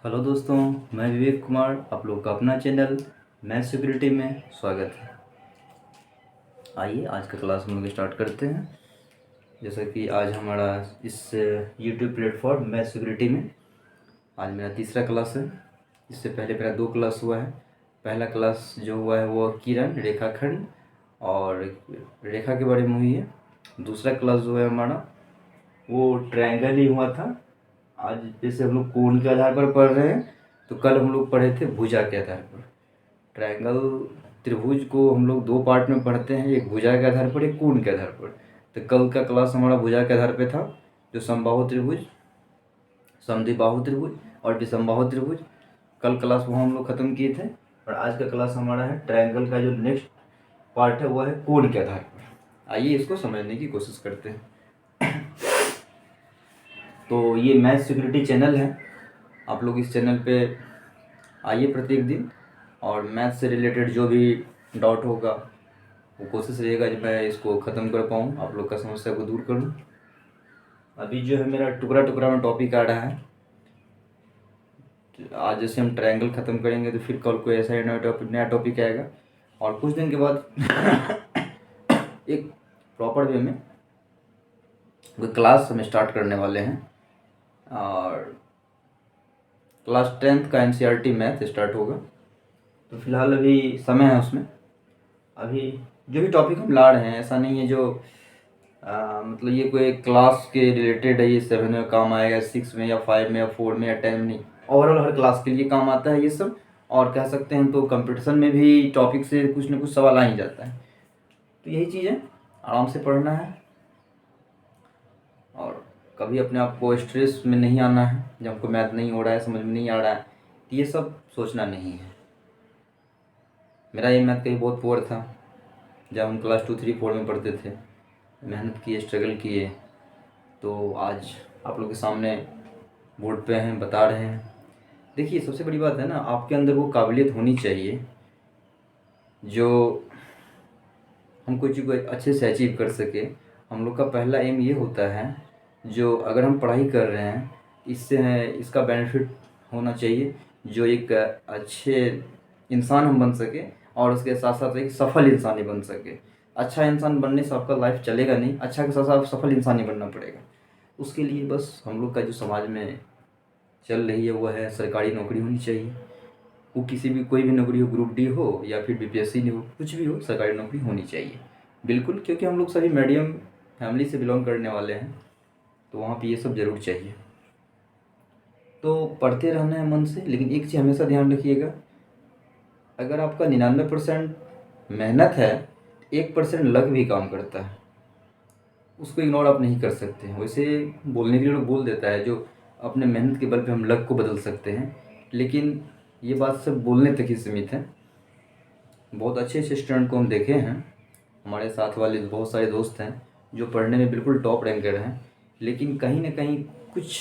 Hello दोस्तों, मैं विवेक कुमार, आप लोग का अपना चैनल मैथ सिक्योरिटी में स्वागत है। आइए आज का क्लास हम लोग स्टार्ट करते हैं। जैसा कि आज हमारा इस यूट्यूब प्लेटफॉर्म मैथ सिक्योरिटी में आज मेरा तीसरा क्लास है। इससे पहले मेरा 2 क्लास हुआ है। पहला क्लास जो हुआ है वो किरण रेखाखंड और रेखा के बारे में हुई है। दूसरा क्लास जो है हमारा वो ट्रायंगल ही हुआ था। आज जैसे हम लोग कोण के आधार पर पढ़ रहे हैं, तो कल हम लोग पढ़े थे भुजा के आधार पर। ट्रायंगल त्रिभुज को हम लोग 2 पार्ट में पढ़ते हैं, एक भुजा के आधार पर, एक कोण के आधार पर। तो कल का क्लास हमारा भुजा के आधार पर था, जो समबाहु त्रिभुज, समद्विबाहु त्रिभुज और विषमबाहु त्रिभुज। कल क्लास वो हम लोग ख़त्म किए थे। और आज का क्लास हमारा है ट्रायंगल का जो नेक्स्ट पार्ट है वो है कोण के आधार पर। आइए इसको समझने की कोशिश करते हैं। तो ये मैथ सिक्योरिटी चैनल है। आप लोग इस चैनल पे आइए प्रत्येक दिन, और मैथ से रिलेटेड जो भी डाउट होगा वो कोशिश रहेगा कि मैं इसको ख़त्म कर पाऊँ, आप लोग का समस्या को दूर करूँ। अभी जो है मेरा टुकड़ा टुकड़ा में टॉपिक आ रहा है। आज जैसे हम ट्रायंगल ख़त्म करेंगे तो फिर कल को ऐसा ही नया टॉपिक आएगा, और कुछ दिन के बाद एक प्रॉपर वे में कोई क्लास हम स्टार्ट करने वाले हैं। और क्लास 10th का NCERT मैथ स्टार्ट होगा। तो फिलहाल अभी समय है उसमें। अभी जो भी टॉपिक हम ला रहे हैं ऐसा नहीं है जो मतलब ये कोई क्लास के रिलेटेड है, ये 7 में काम आएगा, 6 में या 5 में या 4 में या 10 में नहीं। ओवरऑल हर क्लास के लिए काम आता है ये सब। और कह सकते हैं तो कंपटीशन में भी टॉपिक से कुछ ना कुछ सवाल आ ही जाता है। तो यही चीज़ है, आराम से पढ़ना है और कभी अपने आप को स्ट्रेस में नहीं आना है। जब हमको मैथ नहीं हो रहा है, समझ में नहीं आ रहा है, तो ये सब सोचना नहीं है। मेरा ये मैथ कहीं बहुत पुअर था जब हम क्लास 2, 3, 4 में पढ़ते थे। मेहनत किए, स्ट्रगल किए, तो आज आप लोग के सामने बोर्ड पे हैं, बता रहे हैं। देखिए सबसे बड़ी बात है ना, आपके अंदर वो काबिलियत होनी चाहिए जो हम कोई चीज़ को अच्छे से अचीव कर सके। हम लोग का पहला एम ये होता है, जो अगर हम पढ़ाई कर रहे हैं इससे इसका बेनिफिट होना चाहिए, जो एक अच्छे इंसान हम बन सके और उसके साथ साथ एक सफल इंसान ही बन सके। अच्छा इंसान बनने से आपका लाइफ चलेगा नहीं, अच्छा के साथ साथ सफल इंसान ही बनना पड़ेगा। उसके लिए बस हम लोग का जो समाज में चल रही है वो है सरकारी नौकरी होनी चाहिए। वो किसी भी कोई भी नौकरी हो, ग्रुप डी हो या फिर BPSC हो, कुछ भी हो, सरकारी नौकरी होनी चाहिए बिल्कुल। क्योंकि हम लोग सभी मीडियम फैमिली से बिलोंग करने वाले हैं, तो वहाँ पे ये सब ज़रूर चाहिए। तो पढ़ते रहना है मन से, लेकिन एक चीज़ हमेशा ध्यान रखिएगा, अगर आपका 99% मेहनत है, 1% लक भी काम करता है। उसको इग्नोर आप नहीं कर सकते हैं। वैसे बोलने के लिए लोग बोल देता है जो अपने मेहनत के बल पे हम लक को बदल सकते हैं, लेकिन ये बात सिर्फ बोलने तक ही सीमित है। बहुत अच्छे अच्छे स्टूडेंट को हम देखे हैं, हमारे साथ वाले बहुत सारे दोस्त हैं जो पढ़ने में बिल्कुल टॉप रैंकर हैं, लेकिन कहीं ना कहीं कुछ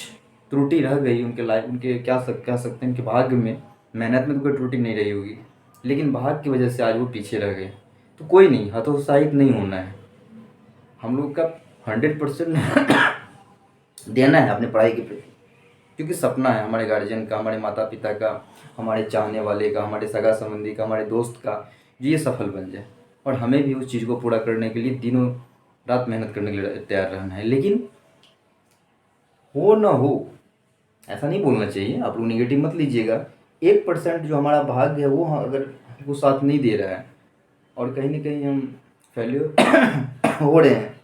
त्रुटि रह गई उनके लाइफ, उनके कह सकते हैं उनके भाग्य में। मेहनत में तो कोई त्रुटि नहीं रही होगी, लेकिन भाग्य की वजह से आज वो पीछे रह गए। तो कोई नहीं, हतोत्साहित नहीं होना है। हम लोग का 100% देना है अपने पढ़ाई के प्रति, क्योंकि सपना है हमारे गार्जियन का, हमारे माता पिता का, हमारे चाहने वाले का, हमारे सगा संबंधी का, हमारे दोस्त का, जो ये सफल बन जाए। और हमें भी उस चीज़ को पूरा करने के लिए दिनों रात मेहनत करने के लिए तैयार रहना है। लेकिन हो ना हो ऐसा नहीं बोलना चाहिए, आप लोग निगेटिव मत लीजिएगा। 1% जो हमारा भाग्य है वो अगर वो साथ नहीं दे रहा है और कहीं ना कहीं हम फेल्योर हो रहे हैं,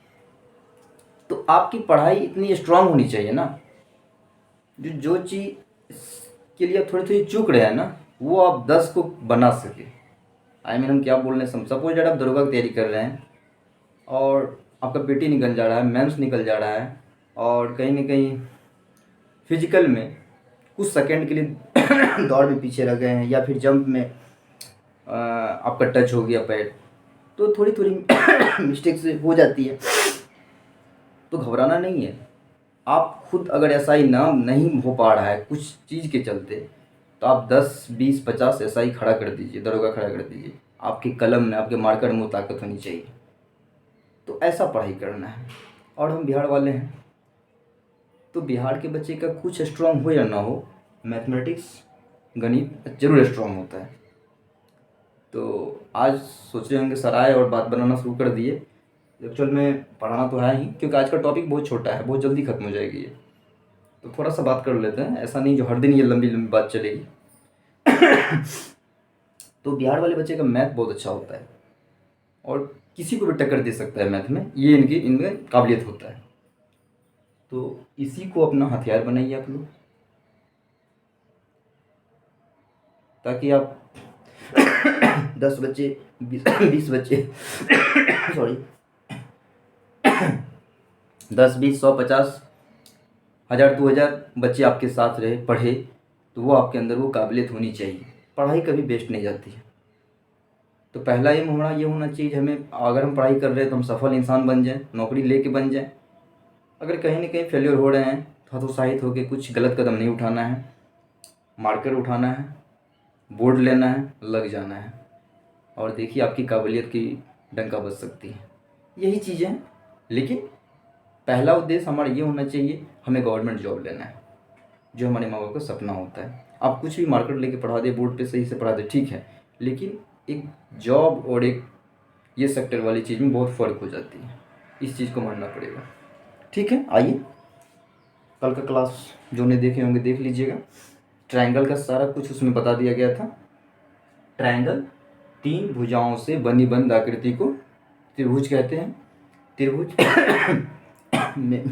तो आपकी पढ़ाई इतनी स्ट्रांग होनी चाहिए ना, जो चीज़ के लिए आप थोड़ी थोड़ी चूक रहे हैं ना, वो आप 10 को बना सके। हम क्या बोल रहे हैं, सपोज दैट आप दरोगा की तैयारी कर रहे हैं और आपका पेटी निकल जा रहा है, मेंस निकल जा रहा है, और कहीं ना कहीं फिजिकल में कुछ सेकंड के लिए दौड़ में पीछे रह गए हैं, या फिर जंप में आपका टच हो गया पैर, तो थोड़ी थोड़ी मिस्टेक से हो जाती है, तो घबराना नहीं है। आप खुद अगर SI नहीं हो पा रहा है कुछ चीज़ के चलते, तो आप 10, 20, 50 SI खड़ा कर दीजिए, दरोगा खड़ा कर दीजिए। आपके कलम में, आपके मार्कर में वो ताकत होनी चाहिए। तो ऐसा पढ़ाई करना है। और हम बिहार वाले हैं, तो बिहार के बच्चे का कुछ स्ट्रांग हो या ना हो, मैथमेटिक्स गणित जरूर स्ट्रांग होता है। तो आज सोच रहे होंगे सर आए और बात बनाना शुरू कर दिए। एक्चुअल में पढ़ाना तो है ही, क्योंकि आज का टॉपिक बहुत छोटा है, बहुत जल्दी खत्म हो जाएगी ये। तो थोड़ा सा बात कर लेते हैं, ऐसा नहीं जो हर दिन ये लंबी लंबी बात चलेगी। तो बिहार वाले बच्चे का मैथ बहुत अच्छा होता है और किसी को भी टक्कर दे सकता है मैथ में, ये इनमें काबिलियत होता है। तो इसी को अपना हथियार बनाइए आप लोग, ताकि आप 10 बच्चे 20 बच्चे सॉरी 10 20 100 50 1000 2000 बच्चे आपके साथ रहे पढ़े, तो वो आपके अंदर वो काबिलियत होनी चाहिए। पढ़ाई कभी वेस्ट नहीं जाती है। तो पहला एम हमारा ये होना चाहिए, हमें अगर हम पढ़ाई कर रहे हैं तो हम सफल इंसान बन जाएं, नौकरी लेके बन जाएं। अगर कहीं ना कहीं फेलियर हो रहे हैं तो हतोत्साहित होकर कुछ गलत कदम नहीं उठाना है, मार्कर उठाना है, बोर्ड लेना है, लग जाना है, और देखिए आपकी काबिलियत की डंका बज सकती है। यही चीज़ें हैं। लेकिन पहला उद्देश्य हमारा ये होना चाहिए, हमें गवर्नमेंट जॉब लेना है, जो हमारे माँ बाप का सपना होता है। आप कुछ भी मार्कर लेके पढ़ा दे, बोर्ड पे सही से पढ़ा दे, ठीक है, लेकिन एक जॉब और एक ये सेक्टर वाली चीज़ में बहुत फ़र्क हो जाती है। इस चीज़ को मानना पड़ेगा। ठीक है, आइए कल का क्लास जो नहीं देखे होंगे देख लीजिएगा। ट्रायंगल का सारा कुछ उसमें बता दिया गया था। ट्रायंगल 3 भुजाओं से बनी बंद आकृति को त्रिभुज कहते हैं। त्रिभुज में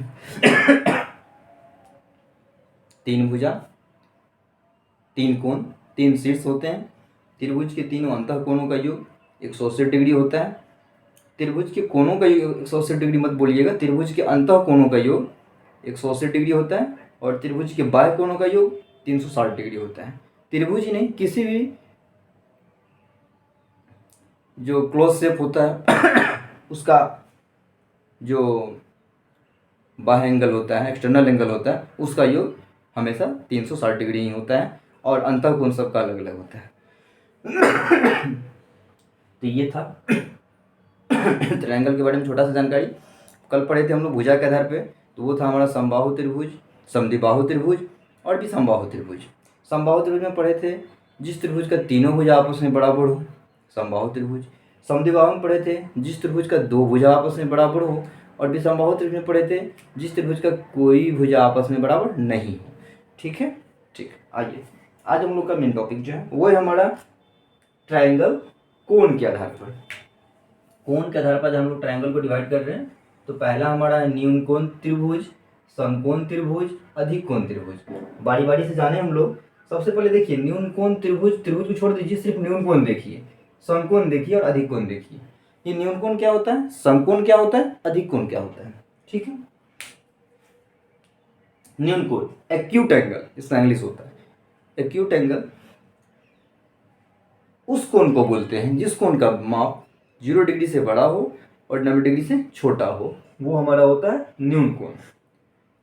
3 भुजा, 3 कोण, 3 शीर्ष होते हैं। त्रिभुज के तीनों अंतः कोणों का योग 180 डिग्री होता है। त्रिभुज के कोणों का योग 180 डिग्री मत बोलिएगा, त्रिभुज के अंतः कोणों का योग 180 डिग्री होता है और त्रिभुज के बाह्य कोणों का योग 360 डिग्री होता है। त्रिभुज ही नहीं, किसी भी जो क्लोज शेप होता है उसका जो बाह्य एंगल होता है, एक्सटर्नल एंगल होता है, उसका योग हमेशा 360 डिग्री ही होता है और अंतः कोण सबका अलग अलग होता है। तो ये था ट्रायंगल के बारे में छोटा सा जानकारी। कल पढ़े थे हम लोग भुजा के आधार पे, तो वो था हमारा समबाहु त्रिभुज, समद्विबाहु त्रिभुज और विषमबाहु त्रिभुज। समबाहु त्रिभुज में पढ़े थे जिस त्रिभुज का तीनों भुजा आपस में बराबर हो, समबाहु त्रिभुज। समद्विबाहु में पढ़े थे जिस त्रिभुज का 2 भुजा आपस में बराबर हो, और विषमबाहु त्रिभुज में पढ़े थे जिस त्रिभुज का कोई भुजा आपस में बराबर नहीं हो। ठीक है, ठीक। आइए आज हम लोग का मेन टॉपिक जो है वो है हमारा ट्रायंगल कोण के आधार पर। कोण के आधार पर जब हम लोग ट्रायंगल को डिवाइड कर रहे हैं, तो पहला हमारा है न्यून कोण त्रिभुज, समकोण त्रिभुज, अधिक कोण त्रिभुज। बारी बारी से जाने हम लोग। सबसे पहले देखिए न्यून कोण त्रिभुज, त्रिभुज को छोड़ दीजिए, सिर्फ न्यून कोण देखिए, समकोण देखिए और अधिक कोण देखिए। ये न्यून कोण क्या होता है, समकोण क्या होता है, अधिक कोण क्या होता है। ठीक है, न्यून कोण एक्यूट एंगल, इसका इंग्लिश होता है। एक्यूट एंगल उस कोण को बोलते हैं जिस कोण का माप 0 डिग्री से बड़ा हो और 90 डिग्री से छोटा हो, वो हमारा होता है न्यून कोण।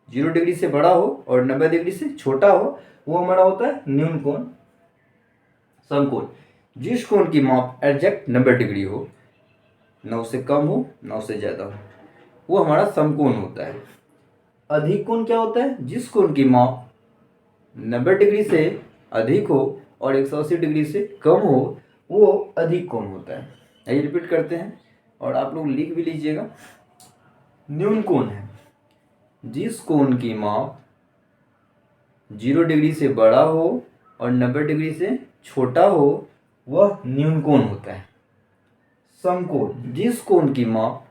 0 डिग्री से बड़ा हो और 90 डिग्री से छोटा हो, वो हमारा होता है न्यून कोण। समकोण जिस कोण की माप एग्जैक्ट 90 डिग्री हो, 9 से कम हो 9 से ज़्यादा हो, वो हमारा समकोण होता है। अधिक कोण क्या होता है, जिस कोण की माप 90 डिग्री से अधिक हो और 180 डिग्री से कम हो, वो अधिक कोण होता है। आइए रिपीट करते हैं और आप लोग लिख भी लीजिएगा। न्यून कोण है जिस कोण की माप 0 डिग्री से बड़ा हो और 90 डिग्री से छोटा हो, वह न्यून कोण होता है। समकोण जिस कोण की माप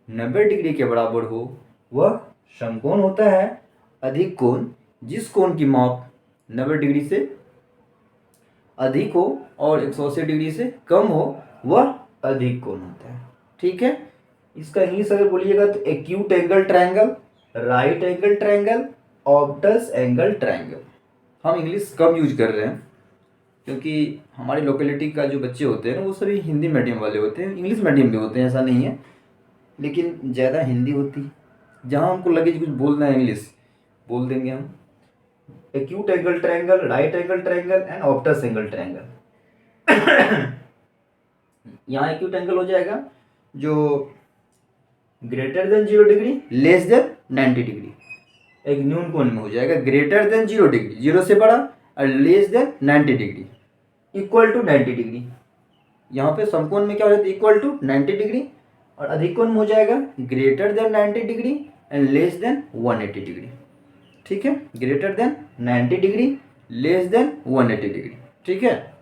90 डिग्री के बराबर हो, वह समकोण होता है। अधिक कोण जिस कोण की माप 90 डिग्री से अधिक हो और 180 डिग्री से कम हो, वह अधिक कोण होता है। ठीक है, इसका इंग्लिश अगर बोलिएगा तो acute angle triangle, right angle triangle, obtuse angle triangle. हम इंग्लिश कम यूज कर रहे हैं क्योंकि हमारी लोकेलिटी का जो बच्चे होते हैं ना, वो सभी हिंदी मीडियम वाले होते हैं, इंग्लिश मीडियम भी होते हैं, ऐसा नहीं है, लेकिन ज़्यादा हिंदी होती है। जहाँ हमको लगे कुछ बोलना है इंग्लिश बोल देंगे हम। Acute angle triangle, right angle triangle and obtuse angle triangle. यहाँ एक्यूट एंगल हो जाएगा जो greater than 0 degree, less than 90 degree. एक न्यून कोण में हो जाएगा ग्रेटर देन 0 डिग्री, 0 से बड़ा और less than 90 degree, equal to 90 degree. यहाँ पे समकोण में क्या हो जाता है, इक्वल टू 90 डिग्री, और अधिकोण में हो जाएगा greater than 90 degree and less than 180 degree. ठीक है, greater than 90 degree, less then 180 degree. ठीक है,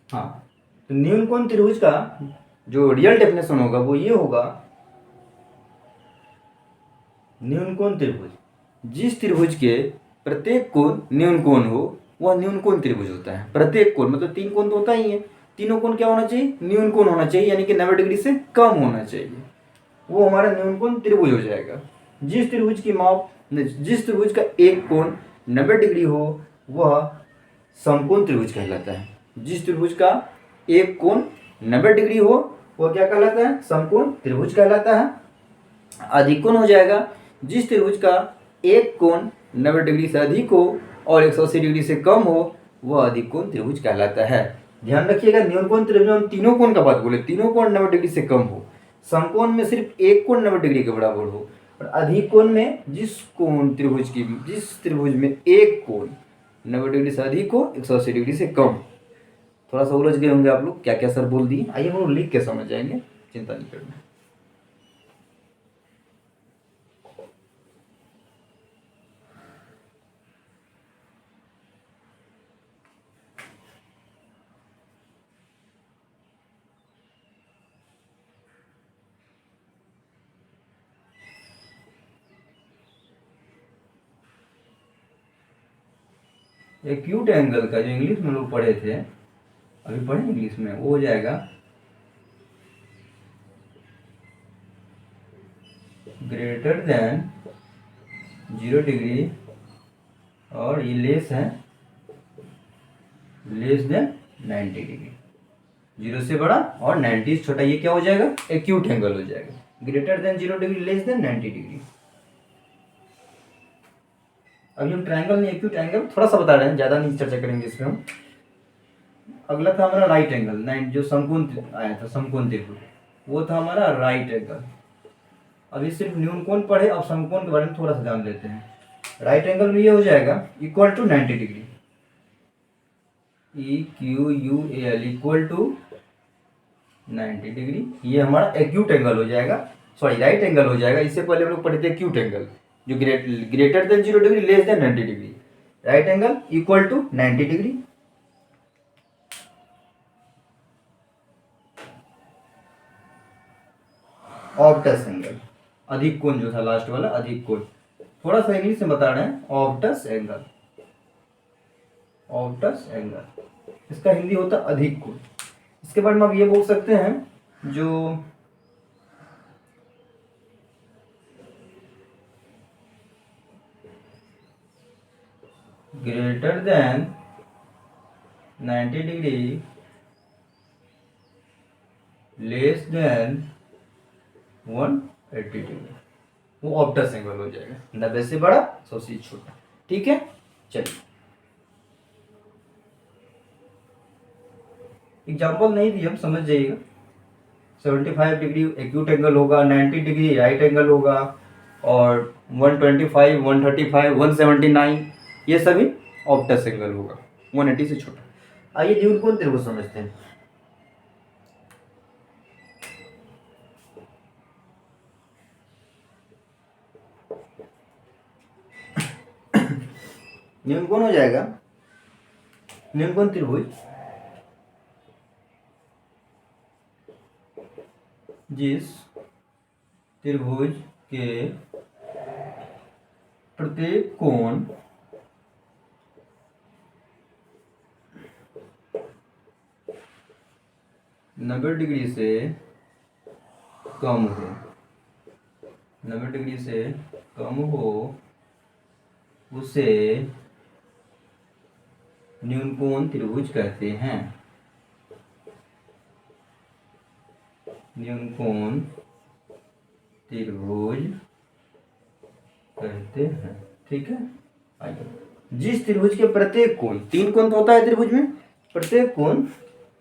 हाँ, तो न्यून कोण त्रिभुज का जो रियल डेफिनेशन होगा वो ये होगा, न्यून कोण त्रिभुज, जिस त्रिभुज के प्रत्येक कोण न्यून कोण हो वह न्यून कोण त्रिभुज होता है। प्रत्येक कोण मतलब 3 कोण तो होता ही है, तीनों कोण क्या होना चाहिए, न्यून कोण होना चाहिए, यानी कि 90 डिग्री से कम होना चाहिए, वो हमारा न्यून कोण त्रिभुज हो जाएगा। जिस त्रिभुज की माप, जिस त्रिभुज का एक कोण 90 डिग्री हो वह समकोण त्रिभुज कहलाता है। जिस त्रिभुज का एक कोण 90 डिग्री हो वह क्या कहलाता है, समकोण त्रिभुज कहलाता है। अधिकोण हो जाएगा जिस त्रिभुज का एक कोण 90 डिग्री से अधिक हो और 180 डिग्री से कम हो वह अधिकोण त्रिभुज कहलाता है। ध्यान रखिएगा, न्यून कोण त्रिभुज में हम तीनों कोण का बात बोले, तीनों कोण 90 डिग्री से कम हो, समकोण में सिर्फ एक कोण 90 डिग्री के बराबर हो, और अधिकोण में जिस त्रिभुज में एक कोण 90 डिग्री से अधिक हो, 180 डिग्री से कम। थोड़ा सा उलझ गए होंगे आप लोग, क्या क्या सर बोल दिए, आइए हम लोग लिख के समझ जाएंगे, चिंता नहीं करना। एक्यूट एंगल का जो इंग्लिश में लोग पढ़े थे, अभी पढ़े इंग्लिश में, वो हो जाएगा ग्रेटर देन 0 डिग्री, और ये लेस है लेस देन 90 डिग्री। 0 से बड़ा और 90 से छोटा, ये क्या हो जाएगा, एक्यूट एंगल हो जाएगा। Greater than 0 degree, less than 90 degree. अभी हम ट्रायंगल नहीं, एक्यूट एंगल थोड़ा सा बता रहे हैं, ज्यादा नहीं चर्चा करेंगे इसमें हम। अगला था हमारा राइट एंगल, जो समकोण आया था, समकोण त्रिभुज, वो था हमारा राइट एंगल। अभी सिर्फ न्यून कोण पढ़े, अब समकोण के बारे में थोड़ा सा जान लेते हैं। राइट एंगल में ये हो जाएगा equal to 90 degree, EQUAL equal to 90 degree. ये हमारा एक्यूट एंगल हो जाएगा, सॉरी राइट एंगल हो जाएगा। इससे पहले हम लोग पढ़े थे एक्यूट एंगल, जो greater than 0 degree, less than 90 degree. Right angle equal to 90 degree. Obtuse angle, अधिक कोण जो था लास्ट वाला, अधिक कोण, थोड़ा सा इंग्लिश में बता रहे हैं, ऑब्टस एंगल। ऑब्टस एंगल, इसका हिंदी होता है अधिक कोण। इसके बाद में आप ये बोल सकते हैं, जो greater then 90 degree, less then 180 degree, वो ऑब्टस एंगल हो जाएगा। 90 से बड़ा, 100 से छोटा। ठीक है, चलिए एग्जाम्पल नहीं दिए, हम समझ जाइएगा। 75 डिग्री एक्यूट एंगल होगा, 90 डिग्री राइट एंगल होगा, और 125, 135, 179 ये सभी ऑब्टस एंगल होगा, 180 से छोटा। आइए न्यून कोण त्रिभुज समझते हैं। न्यून कोण हो जाएगा, न्यून कोण त्रिभुज जिस त्रिभुज के प्रत्येक कोण 90 डिग्री से कम हो, 90 डिग्री से कम हो, उसे न्यून कोण त्रिभुज कहते हैं। न्यून कोण त्रिभुज कहते हैं। ठीक है, आइए, जिस त्रिभुज के प्रत्येक कोण, 3 कोण तो होता है त्रिभुज में, प्रत्येक कोण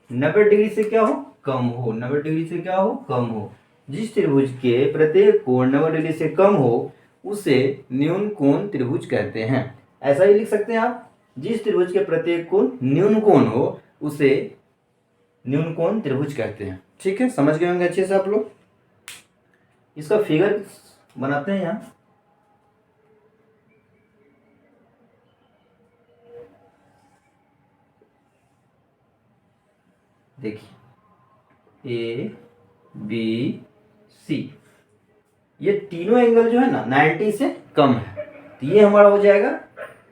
90 डिग्री से क्या हो, कम हो, 90 डिग्री से क्या हो, कम हो, जिस त्रिभुज के प्रत्येक कोण 90 डिग्री से कम हो उसे न्यून कोण त्रिभुज कहते हैं। ऐसा ही लिख सकते हैं आप, जिस त्रिभुज के प्रत्येक कोण न्यून कोण हो उसे न्यून कोण त्रिभुज कहते हैं। ठीक है, समझ गए होंगे अच्छे से आप लोग। इसका फिगर बनाते हैं यहाँ। देखिए ए बी सी, ये तीनों एंगल जो है ना 90 से कम है, तो ये हमारा हो जाएगा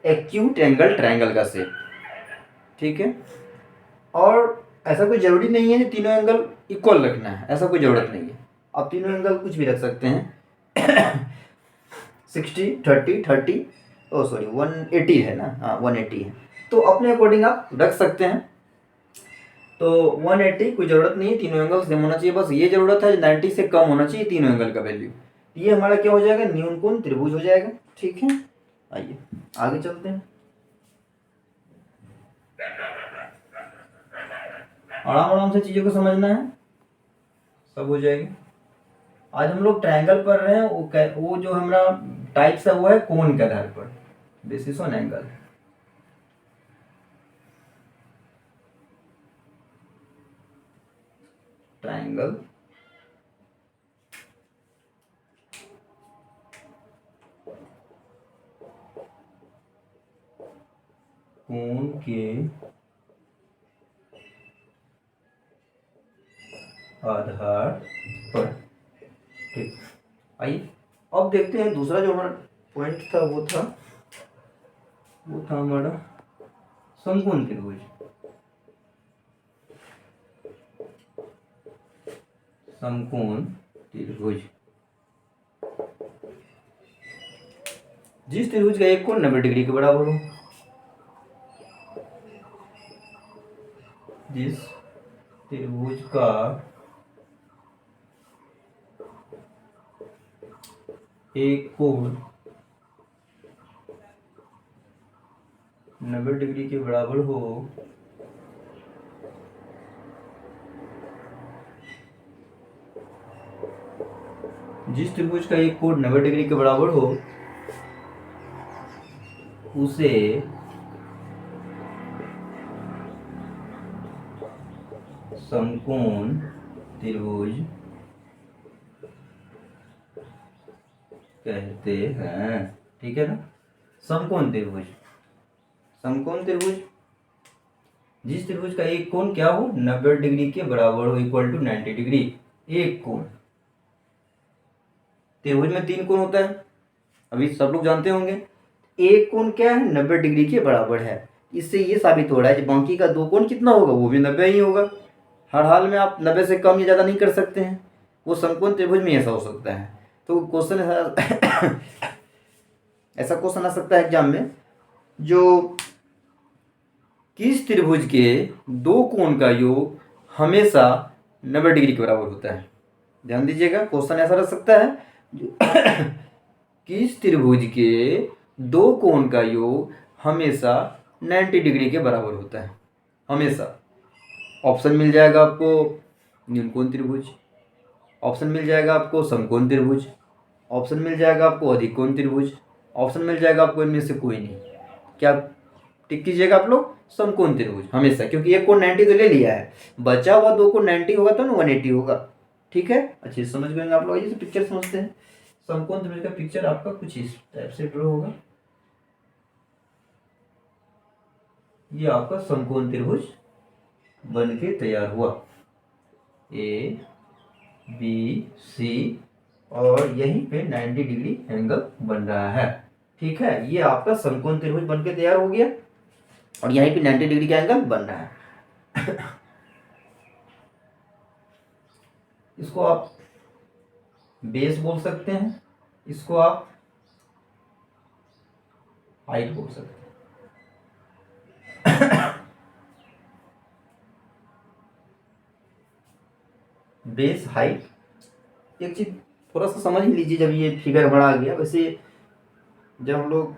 एक्यूट एंगल ट्रायंगल का शेप। ठीक है, और ऐसा कोई जरूरी नहीं है कि तीनों एंगल इक्वल रखना है, ऐसा कोई जरूरत नहीं है। आप तीनों एंगल कुछ भी रख सकते हैं 60 30 30, ओ सॉरी 180 है ना, हाँ 180 है, तो अपने अकॉर्डिंग आप रख सकते हैं। तो 180 कोई ज़रूरत नहीं है, तीनों एंगल सेम होना चाहिए, बस ये ज़रूरत है 90 से कम होना चाहिए तीनों एंगल का वैल्यू। ये हमारा क्या हो जाएगा, न्यून कोण त्रिभुज हो जाएगा। ठीक है, आइए आगे चलते हैं। आराम आराम से चीज़ों को समझना है, सब हो जाएगी। आज हम लोग ट्रायंगल पढ़ रहे हैं, वो जो हमारा टाइप्स है वो है कोण के आधार पर, बेसिस ऑन एंगल। ट्रायंगल कोण के आधार पर। ठीक, आइए अब देखते हैं दूसरा जो हमारा पॉइंट था वो था हमारा समकोण त्रिभुज। समकोण त्रिभुज, जिस त्रिभुज का एक कोण 90 डिग्री के बराबर हो। जिस त्रिभुज का एक कोण 90 डिग्री के बराबर हो जिस त्रिभुज का एक कोण 90 डिग्री के बराबर हो उसे समकोण त्रिभुज कहते हैं। ठीक है ना, समकोण त्रिभुज। समकोण त्रिभुज, जिस त्रिभुज का एक कोण क्या हो 90 डिग्री के बराबर हो, इक्वल टू 90 डिग्री। एक कोण, त्रिभुज में 3 कोण होता है, अभी सब लोग जानते होंगे। एक कोण क्या है 90 डिग्री के बराबर है, इससे ये साबित हो रहा है कि बाकी का 2 कोण कितना होगा, वो भी 90 ही होगा। हर हाल में आप 90 से कम या ज़्यादा नहीं कर सकते हैं, वो समकोण त्रिभुज में ऐसा हो सकता है। तो क्वेश्चन ऐसा क्वेश्चन आ सकता है एग्जाम में, जो किस त्रिभुज के 2 कोण का योग हमेशा 90 डिग्री के बराबर होता है। ध्यान दीजिएगा, क्वेश्चन ऐसा रख सकता है किस त्रिभुज के 2 कोण का योग हमेशा 90 डिग्री के बराबर होता है, हमेशा। ऑप्शन मिल जाएगा आपको न्यून कोण त्रिभुज, ऑप्शन मिल जाएगा आपको समकोण त्रिभुज, ऑप्शन मिल जाएगा आपको अधिक कोण त्रिभुज, ऑप्शन मिल जाएगा आपको इनमें से कोई नहीं। क्या टिक कीजिएगा आप लोग, समकोण त्रिभुज हमेशा, क्योंकि एक कोण 90 तो ले लिया है, बचा हुआ 2 कोण 90 होगा तो ना 180 होगा। ठीक है, अच्छे से समझ गए आप लोग। ये पिक्चर समझते हैं, समकोण त्रिभुज का पिक्चर आपका कुछ इस टाइप से ड्रॉ होगा। ये आपका समकोण त्रिभुज बन के तैयार हुआ, ए बी सी, और यहीं पे 90 डिग्री एंगल बन रहा है। ठीक है, ये आपका समकोण त्रिभुज बन के तैयार हो गया, और यहीं पे 90 डिग्री का एंगल बन रहा है। इसको आप बेस बोल सकते हैं, इसको आप हाइट बोल सकते हैं। बेस, हाइट, एक चीज थोड़ा सा समझ ही लीजिए। जब ये फिगर बड़ा आ गया, वैसे जब हम लोग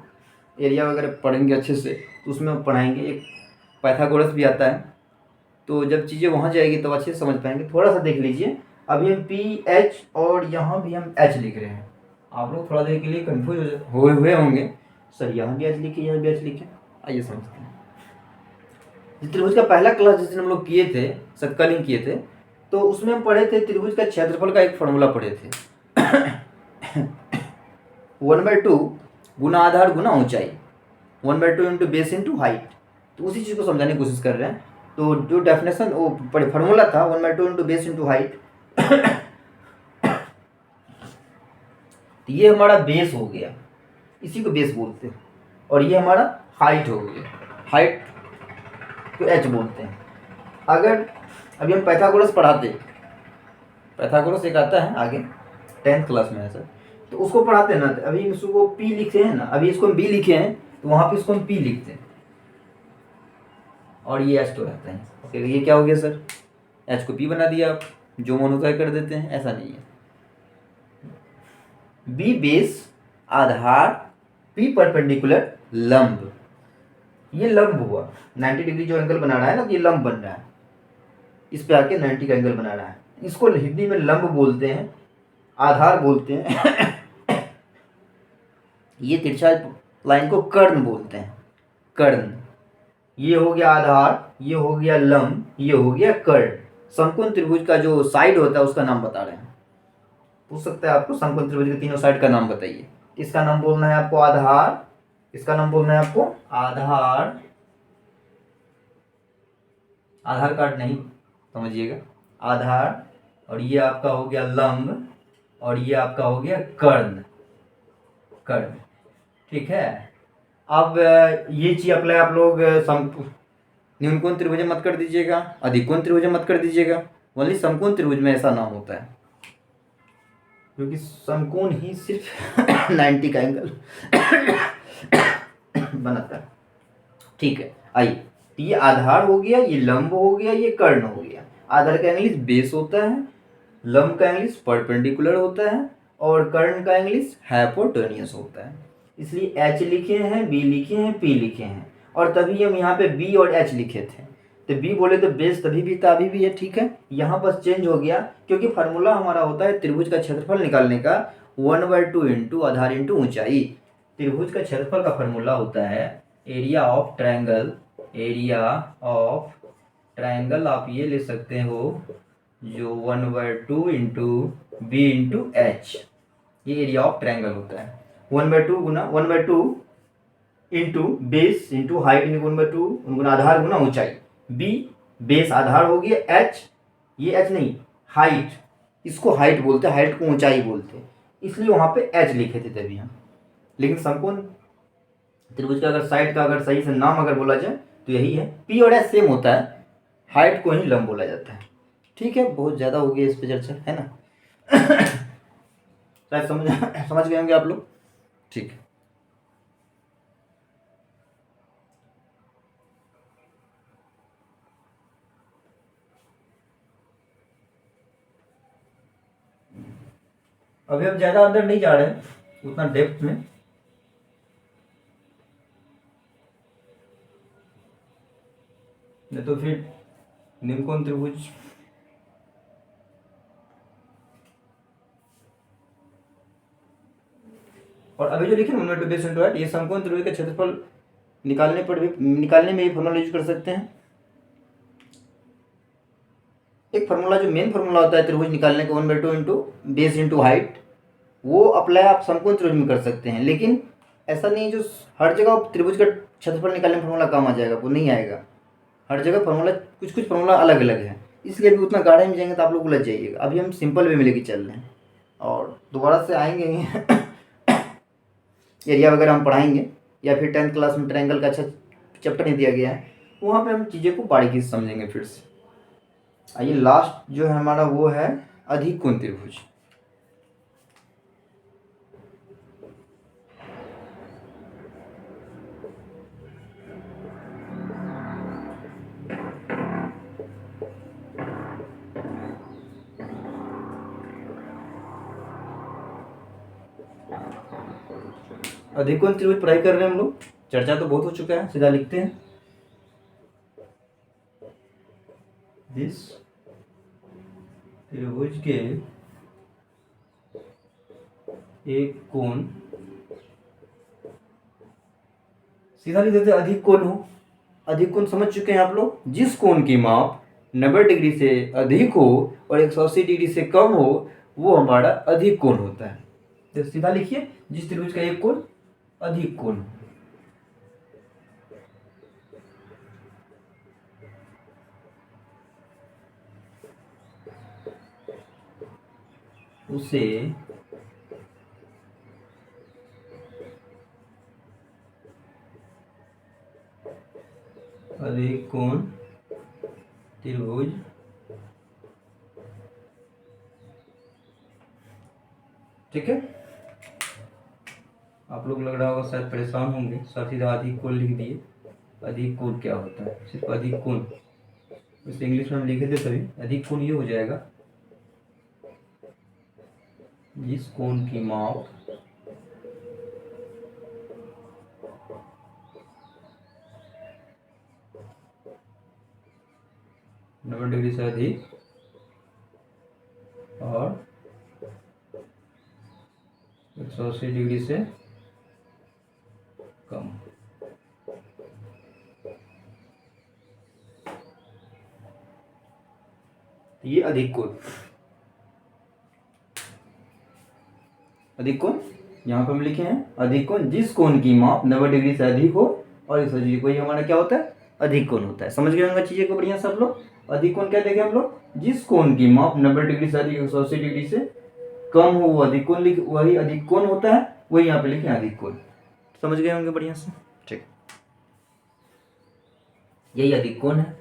एरिया वगैरह पढ़ेंगे अच्छे से तो उसमें पढ़ाएंगे, एक पाइथागोरस भी आता है, तो जब चीज़ें वहाँ जाएगी तब अच्छे से समझ पाएंगे। थोड़ा सा देख लीजिए, अभी हम पी एच और यहाँ भी हम एच लिख रहे हैं। आप लोग थोड़ा देर के लिए कंफ्यूज हुए होंगे, सर यहाँ भी एच लिखे, यहाँ भी एच लिखे। आइए समझते हैं। त्रिभुज का पहला क्लास जिस दिन हम लोग किए थे, संकलन किए थे, तो उसमें हम पढ़े थे त्रिभुज का क्षेत्रफल का एक फॉर्मूला पढ़े थे 1/2 गुना आधार गुना ऊंचाई, 1/2 इंटू बेस इंटू हाइट। तो उसी चीज़ को समझाने की कोशिश कर रहे हैं। तो जो डेफिनेशन वो फॉर्मूला था 1/2 इंटू बेस इंटू हाइट, तो ये हमारा बेस हो गया, इसी को बेस बोलते हैं। और ये हमारा हाइट हो गया, हाइट को एच बोलते हैं। अगर अभी हम पाइथागोरस पढ़ाते, पाइथागोरस एक आता है आगे 10th क्लास में है सर, तो उसको पढ़ाते हैं ना, तो अभी इसको पी लिखे हैं ना, अभी इसको हम बी लिखे हैं, तो वहाँ पे इसको हम पी लिखते हैं और ये एच तो रहता है। ओके, ये क्या हो गया सर, एच को पी बना दिया, आप जो मन होता है कर देते हैं, ऐसा नहीं है। बी बेस आधार, पी परपेंडिकुलर लंब, ये लंब हुआ 90 डिग्री जो एंगल बना रहा है ना, तो ये लंब बन रहा है, इस पे आके 90 का एंगल बना रहा है। इसको हिंदी में लंब बोलते हैं, आधार बोलते हैं ये तिरछा लाइन को कर्ण बोलते हैं, कर्ण। ये हो गया आधार, ये हो गया लंब, ये हो गया कर्ण। समकोण त्रिभुज का जो साइड होता है उसका नाम बता रहे हैं, पूछ सकता है आपको समकोण त्रिभुज के तीनों साइड का नाम बताइए। इसका नाम बोलना है आपको आधार, इसका नाम बोलना है आपको आधार, आधार कार्ड नहीं समझिएगा, आधार, और ये आपका हो गया लंब, और ये आपका हो गया कर्ण, कर्ण। ठीक है, अब ये चीज अप्लाई आप लोग न्यूनकोण त्रिभुज मत कर दीजिएगा, अधिकोण त्रिभुज मत कर दीजिएगा, ओनली समकोण त्रिभुज में ऐसा ना होता है, क्योंकि समकोण ही सिर्फ 90 का एंगल बनाता है। ठीक है, आइए, ये आधार हो गया, ये लंब हो गया, ये कर्ण हो गया। आधार का इंग्लिश बेस होता है, लंब का इंग्लिश परपेंडिकुलर होता है, और कर्ण का इंग्लिश हाइपोटेन्यूस होता है। इसलिए एच लिखे हैं, बी लिखे हैं, पी लिखे हैं, और तभी हम यहाँ पे बी और एच लिखे थे। तो बी बोले तो बेस तभी भी था, अभी भी है। ठीक है, यहाँ बस चेंज हो गया, क्योंकि फार्मूला हमारा होता है त्रिभुज का क्षेत्रफल निकालने का 1/2 इंटू आधार इंटू ऊंचाई। त्रिभुज का क्षेत्रफल का फार्मूला होता है area of triangle, area of triangle आप ये ले सकते हो जो 1/2 इंटू बी इंटू एच, ये एरिया ऑफ ट्रायंगल होता है। 1/2 गुना 1/2 into base into height into 1/2 गुना आधार गुना ऊंचाई। बी बेस आधार हो गया, एच ये एच नहीं हाइट, इसको हाइट बोलते हैं, हाइट को ऊंचाई बोलते हैं, इसलिए वहां पे एच लिखे थे तभी हम। लेकिन समकोण त्रिभुज का अगर साइड का अगर सही से नाम अगर बोला जाए तो यही है, पी और एच सेम होता है, हाइट को ही लंब बोला जाता है। ठीक है, बहुत ज़्यादा हो गया इस पे चर्चा, है ना शायद समझ गए होंगे आप लोग। ठीक है, अभी हम ज़्यादा अंदर नहीं जा रहे हैं उतना डेप्थ में, नहीं तो फिर न्यूनकोण त्रिभुज और अभी जो लिखे ना बेस इंटू हाइट, ये समकोण त्रिभुज का क्षेत्रफल निकालने में ये फॉर्मूला यूज कर सकते हैं। एक फार्मूला जो मेन फार्मूला होता है त्रिभुज निकालने का 1/2 इंटू बेस इंटू हाइट, वो अप्लाई आप समकोण त्रिभुज में कर सकते हैं। लेकिन ऐसा नहीं जो हर जगह त्रिभुज का क्षेत्रफल निकालने में फार्मूला काम आ जाएगा, वो नहीं आएगा। हर जगह फार्मूला कुछ फार्मूला अलग अलग है, इसलिए अभी उतना गाढ़े में जाएंगे तो आप लोग उलझ जाइएगा। अभी हम सिंपल वे में लेके चल रहे हैं, और दोबारा से आएंगे एरिया वगैरह हम पढ़ाएंगे, या फिर 10th क्लास में ट्रायंगल का अच्छा चैप्टर नहीं दिया गया है, वहाँ पे हम चीज़ें को बारीकी से समझेंगे फिर से। आइए, लास्ट जो है हमारा वो है अधिकोण त्रिभुज। अधिकोण त्रिभुज पढ़ाई कर रहे हैं हम लोग, चर्चा तो बहुत हो चुका है, सीधा लिखते हैं दिस त्रिभुज के एक कोण, सीधा लिख देते अधिक कोण हो। अधिक कोण समझ चुके हैं आप लोग, जिस कोण की माप 90 डिग्री से अधिक हो और 180 डिग्री से कम हो वो हमारा अधिक कोण होता है। तो सीधा लिखिए, जिस त्रिभुज का एक कोण अधिक कोण, उसे अधिक कोण त्रिभुज ठीक है। आप लोग लग रहा होगा शायद परेशान होंगे, सर सीधा अधिक कोण लिख दिए। अधिक कोण क्या होता है? सिर्फ अधिक कोण, वैसे इंग्लिश में हम लिखे थे तभी। अधिक कोण ये हो जाएगा, जिस कोण की माप 90 डिग्री से अधिक और 180 डिग्री से कम। ये अधिक कोण, अधिक कोण यहाँ पर हम लिखे हैं अधिक कोण, जिस कोण की माप 90 डिग्री से अधिक हो और 180 डिग्री, कोई हमारा क्या होता है? अधिक कोण होता है। समझ गए होंगे चीजें को बढ़िया सब लोग। अधिक कोण क्या देखे हम लोग? जिस कोण की माप 90 डिग्री से अधिक 180 डिग्री से कम हो वो अधिक कोण लिख, वही अधिक कोण होता है, वही यहाँ पे लिखे अधिक कोण। समझ गए होंगे बढ़िया से, ठीक। यही अधिक कोण है,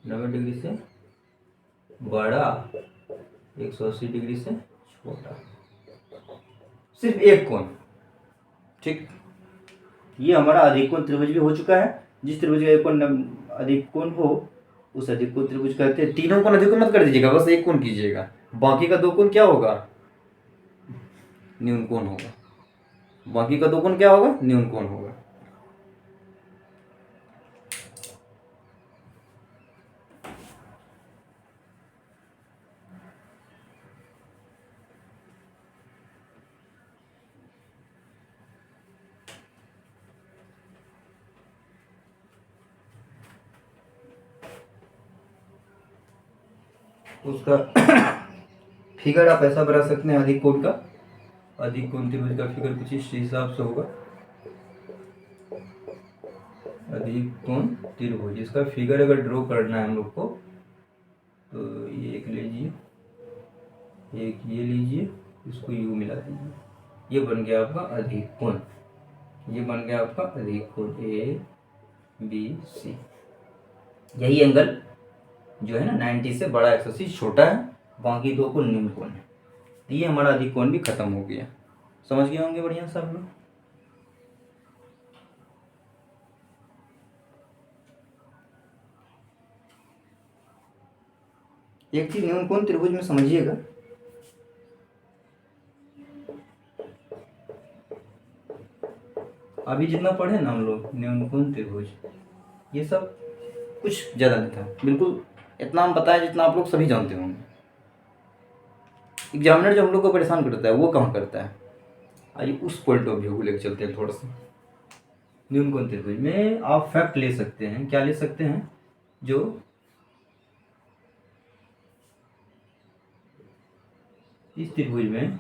90 डिग्री से बड़ा, 180 डिग्री से छोटा, सिर्फ एक कोण, ठीक। ये हमारा अधिक कोण त्रिभुज भी हो चुका है। जिस त्रिभुज का एक कोण अधिक कोण हो उस अधिक कोण त्रिभुज कहते हैं। तीनों कोण अधिक कोण मत कर दीजिएगा, बस एक कोण कीजिएगा, बाकी का दो कोण क्या होगा? न्यून कोण होगा। बाकी का दो कोण क्या होगा? न्यून कोण होगा। उसका फिगर आप ऐसा बना सकते हैं, अधिक कोण का, अधिक कोण त्रिभुज का फिगर कुछ इस हिसाब से होगा। अधिक कोण त्रिभुज, इसका फिगर अगर ड्रॉ करना है हम लोग को तो ये एक लीजिए, एक ये लीजिए, इसको यू मिला दीजिए, ये बन गया आपका अधिक कोण। ये बन गया आपका अधिक कोण ए बी सी। यही एंगल जो है ना 90 से बड़ा 180 छोटा है, बाकी दो कोण न्यून कोण है। तो ये हमारा अधिक कोण भी खत्म हो गया। समझ गए होंगे बढ़िया सब लोग। एक चीज न्यून कोण त्रिभुज में समझिएगा, अभी जितना पढ़े ना हम लोग न्यून कोण त्रिभुज, ये सब कुछ ज्यादा नहीं था, बिल्कुल इतना हम बताया जितना आप लोग सभी जानते होंगे। एग्जामिनर जो हम लोग को परेशान करता है वो कहाँ करता है? आइए उस पॉइंट ऑफ व्यू को लेकर चलते हैं थोड़ा सा। न्यून कोण त्रिभुज में आप फैक्ट ले सकते हैं, क्या ले सकते हैं? जो इस त्रिभुज में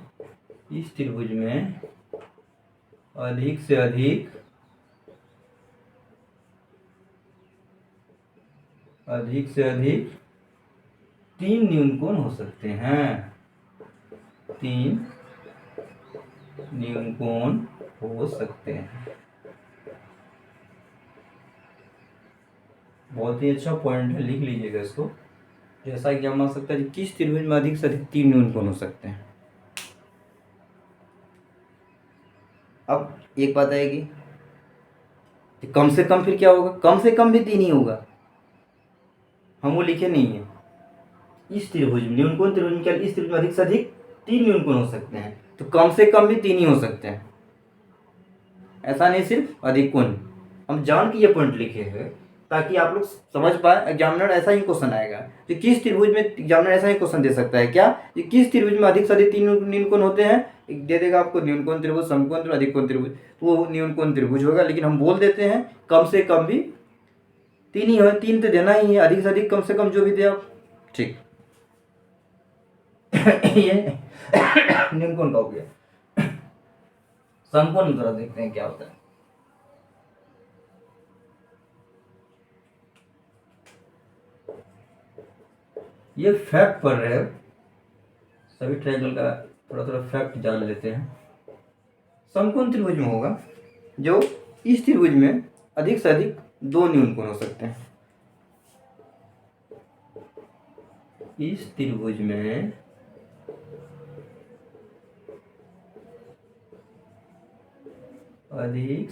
अधिक से अधिक 3 न्यून कोण हो सकते हैं। 3 न्यून कोण हो सकते हैं। बहुत ही अच्छा पॉइंट है, लिख लीजिएगा इसको। जैसा एग्जाम आ सकता है, किस त्रिभुज में अधिक से अधिक 3 न्यून कोण हो सकते हैं। अब एक बात आएगी, कम से कम फिर क्या होगा? कम से कम भी 3 ही होगा, हम वो लिखे नहीं है। इस त्रिभुज में न्यून कोण त्रिभुज में क्या, इस त्रिभुज में अधिक से अधिक 3 न्यून कोण हो सकते हैं, तो कम से कम भी 3 ही हो सकते हैं। ऐसा नहीं सिर्फ अधिक कोण, हम जान के ये पॉइंट लिखे हैं ताकि आप लोग समझ पाए। एग्जामिनर ऐसा ही क्वेश्चन आएगा कि किस त्रिभुज में, एग्जामिनर ऐसा ही क्वेश्चन दे सकता है क्या कि किस त्रिभुज में अधिक से अधिक तीन न्यूनकोण होते हैं। एक दे देगा आपको न्यूनकोण त्रिभुज, समकोण त्रिभुज, अधिकोण त्रिभुज, तो वो न्यूनकोण त्रिभुज होगा। लेकिन हम बोल देते हैं कम से कम भी तीन ही है, तीन तो देना ही है, अधिक से अधिक कम से कम जो भी दे आप। ठीक ये न्यूनकोण का हो गया। समकोण जरा देखते हैं क्या होता है। ये फैक्ट पढ़ रहे हो, सभी ट्रायंगल का थोड़ा थोड़ा फैक्ट जान लेते हैं। समकोण त्रिभुज में होगा जो इस त्रिभुज में अधिक से अधिक दो न्यूनकोण हो सकते हैं। इस त्रिभुज में अधिक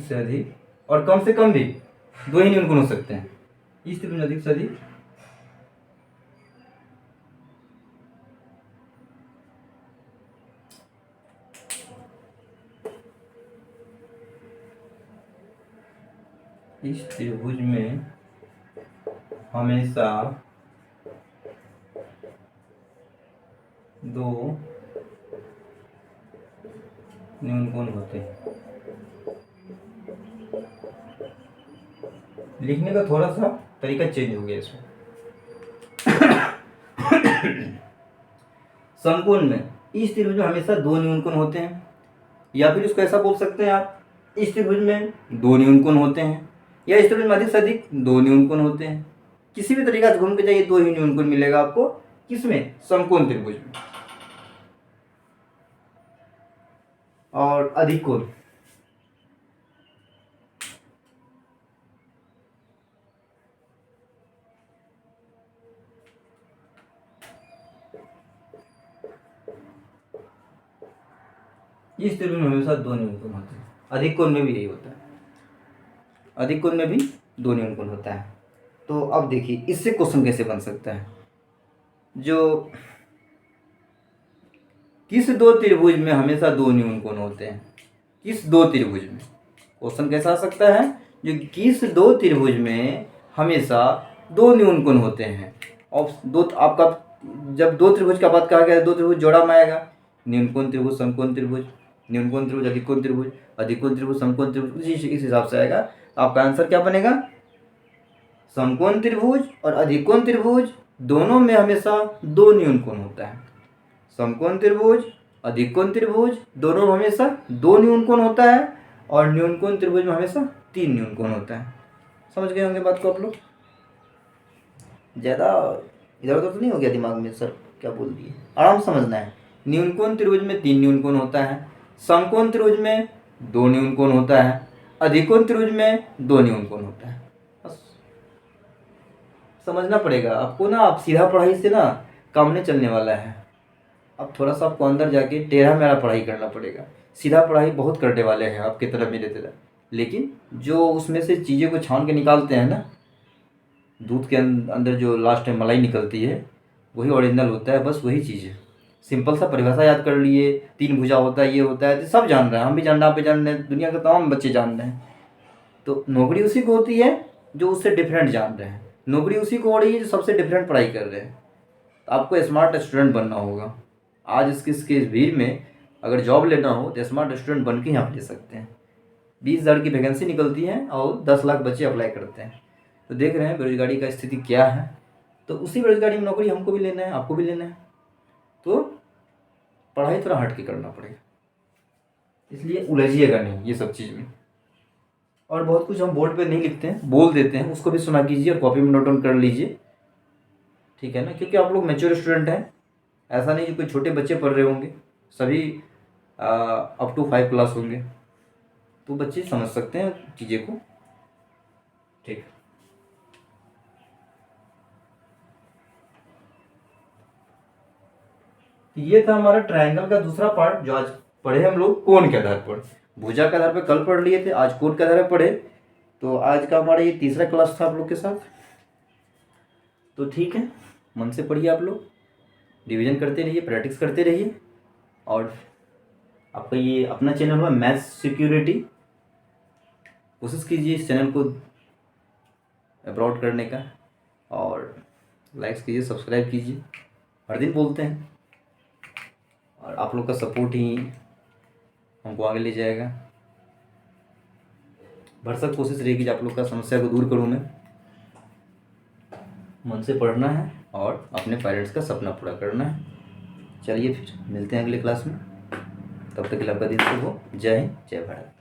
से अधिक और कम से कम भी दो ही न्यूनकोण हो सकते हैं। इस त्रिभुज में अधिक से अधिक इस त्रिभुज में हमेशा दो न्यूनकोण होते हैं। लिखने का थोड़ा सा तरीका चेंज हो गया इसमें। समकोण में इस त्रिभुज में हमेशा दो न्यूनकोण होते हैं, या फिर इसको ऐसा बोल सकते हैं आप, इस त्रिभुज में दो न्यूनकोण होते हैं, या इस त्रिभुज में अधिक से अधिक दो न्यूनकोण होते हैं। किसी भी तरीका से घूम के जाइए, दो ही न्यूनकोण मिलेगा आपको। किसमें? समकोण त्रिभुज में। और अधिक कोण, इस त्रिभुज में हमेशा दो न्यूनकोण होते हैं। अधिक कोण में भी यही होता है, अधिक कोण में भी दो न्यूनकोण होता है। तो अब देखिए इससे क्वेश्चन कैसे बन सकता है। जो किस दो त्रिभुज में हमेशा दो न्यूनकोण होते हैं, किस दो त्रिभुज में, क्वेश्चन कैसा आ सकता है, जो किस दो त्रिभुज में हमेशा दो न्यूनकोण होते हैं। और दो आपका जब दो त्रिभुज का बात कहा गया, दो त्रिभुज जोड़ा में आएगा, न्यूनकोण त्रिभुज, समकोण त्रिभुज, न्यूनकोण त्रिभुज, अधिकोण त्रिभुज, अधिकोण त्रिभुज, समकोण त्रिभुज, इस हिसाब से आएगा। आपका आंसर क्या बनेगा? समकोण त्रिभुज और अधिकोण त्रिभुज दोनों में हमेशा दो न्यूनकोण होता है। समकोण त्रिभुज, अधिकोण त्रिभुज दोनों में हमेशा दो न्यूनकोण होता है, और न्यूनकोण त्रिभुज में हमेशा तीन न्यूनकोण होता है। समझ गए होंगे बात को आप लोग? ज़्यादा इधर उधर तो नहीं हो गया दिमाग में सर क्या बोल दिए? आराम समझना है। न्यूनकोण त्रिभुज में तीन न्यूनकोण होता है, समकोण त्रिभुज में दो न्यूनकोण होता है, अधिकोण त्रिभुज में दो न्यूनकोण होता है। बस समझना पड़ेगा आपको ना। आप सीधा पढ़ाई से ना काम नहीं चलने वाला है। अब थोड़ा सा आपको अंदर जाके टेढ़ा मेढ़ा पढ़ाई करना पड़ेगा। सीधा पढ़ाई बहुत करने वाले हैं आपकी तरह मेरे तरह, लेकिन जो उसमें से चीज़ें को छान के निकालते हैं ना, दूध के अंदर जो लास्ट में मलाई निकलती है वही ओरिजिनल होता है। बस वही चीज़ है। सिंपल सा परिभाषा याद कर लिए, तीन भुजा होता है, ये होता है, तो सब जान रहे हैं, हम भी जान रहे हैं, आप भी जान रहे हैं, दुनिया के तमाम बच्चे जान रहे हैं। तो नौकरी उसी को होती है जो उससे डिफरेंट जान रहे हैं। नौकरी उसी को हो रही है जो सबसे डिफरेंट पढ़ाई कर रहे हैं। तो आपको स्मार्ट स्टूडेंट बनना होगा। आज इसके भीड़ में अगर जॉब लेना हो तो स्मार्ट स्टूडेंट बन के ही आप ले सकते हैं। 20,000 की वैकेंसी निकलती है और 10 लाख बच्चे अप्लाई करते हैं। तो देख रहे हैं बेरोजगारी का स्थिति क्या है। तो उसी बेरोजगारी में नौकरी हमको भी लेना है, आपको भी लेना है, तो पढ़ाई थोड़ा हट के करना पड़ेगा। इसलिए उलझिएगा नहीं ये सब चीज़ में। और बहुत कुछ हम बोर्ड पे नहीं लिखते हैं, बोल देते हैं, उसको भी सुना कीजिए और कॉपी में नोट डाउन कर लीजिए, ठीक है ना? क्योंकि आप लोग मैच्योर स्टूडेंट हैं। ऐसा नहीं कि कोई छोटे बच्चे पढ़ रहे होंगे, सभी अप टू 5 क्लास होंगे, तो बच्चे समझ सकते हैं चीज़ें को। ठीक, ये था हमारा ट्रायंगल का दूसरा पार्ट जो आज पढ़े हम लोग कोण के आधार पर। भुजा के आधार पर कल पढ़ लिए थे, आज कोण के आधार पर पढ़े। तो आज का हमारा ये तीसरा क्लास था आप लोग के साथ। तो ठीक है, मन से पढ़िए आप लोग, रिवीजन करते रहिए, प्रैक्टिस करते रहिए। और आपका ये अपना चैनल हुआ मैथ्स सिक्योरिटी, कोशिश कीजिए इस चैनल को अपलोड करने का, और लाइक्स कीजिए, सब्सक्राइब कीजिए। हर दिन बोलते हैं, और आप लोग का सपोर्ट ही हमको आगे ले जाएगा। भरसक कोशिश रहेगी कि आप लोग का समस्या को दूर करूँ मैं। मन से पढ़ना है और अपने पेरेंट्स का सपना पूरा करना है। चलिए फिर मिलते हैं अगले क्लास में, तब तक के लिए आपका दिन शुभ हो। जय हिंद, जय भारत।